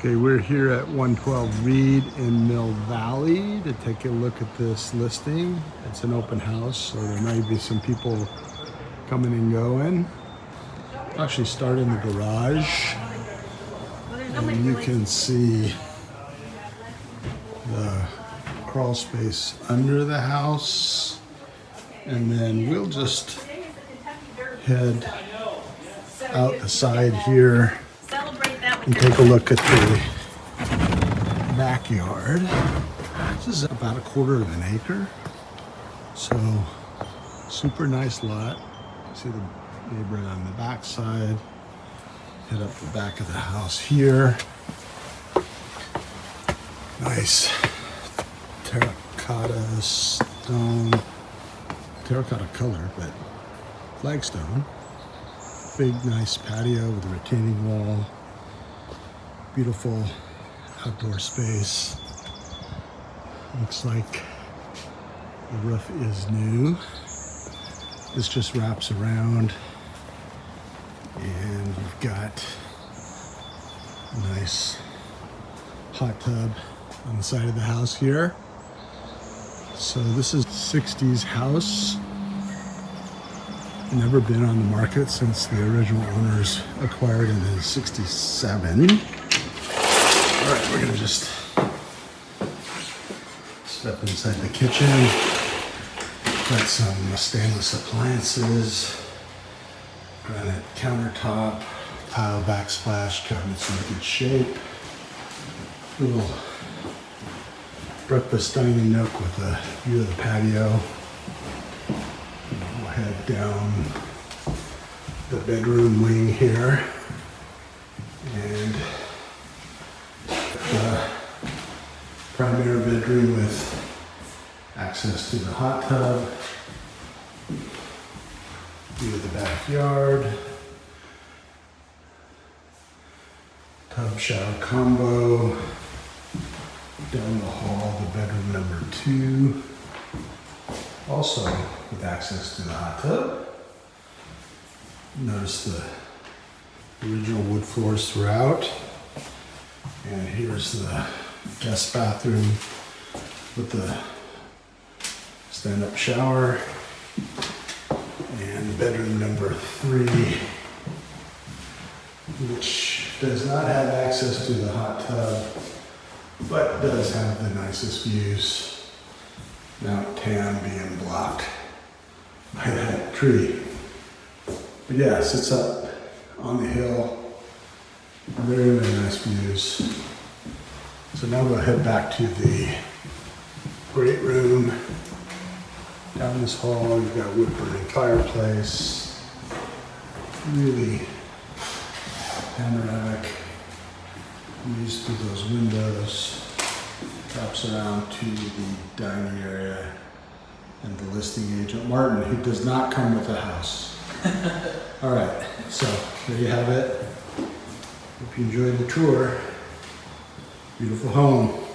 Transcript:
Okay, we're here at 112 Reed in Mill Valley to take a look at this listing. It's an open house, so there might be some people coming and going. Actually start in the garage, and you can see the crawl space under the house. And then we'll just head out the side here and take a look at the backyard. This is about 1/4 of an acre, so super nice lot. See the neighbor on the back side. Head up the back of the house here. Nice terracotta stone, terracotta color, but flagstone. Big nice patio with a retaining wall. Beautiful outdoor space. Looks like the roof is new. This just wraps around, and you've got a nice hot tub on the side of the house here. So this is 60s house. Never been on the market since the original owners acquired it in '67. All right, we're gonna just step inside the kitchen. Got some stainless appliances, granite countertop, tile backsplash, cabinets in good shape. Little breakfast dining nook with a view of the patio. We'll head down the bedroom wing here, and the primary bedroom with access to the hot tub, view of the backyard, tub shower combo. Down the hall, the bedroom number 2, also with access to the hot tub. Notice the original wood floors throughout. And here's the guest bathroom with the stand-up shower. And bedroom number 3, which does not have access to the hot tub, but does have the nicest views. Mount Tam being blocked by that tree. But yeah, it sits up on the hill. Very, very nice views. So now we'll head back to the great room. Down this hall, you've got wood burning fireplace. Really panoramic views through those windows. Drops around to the dining area and the listing agent, Martin, who does not come with a house. All right, so there you have it. Hope you enjoyed the tour. Beautiful home.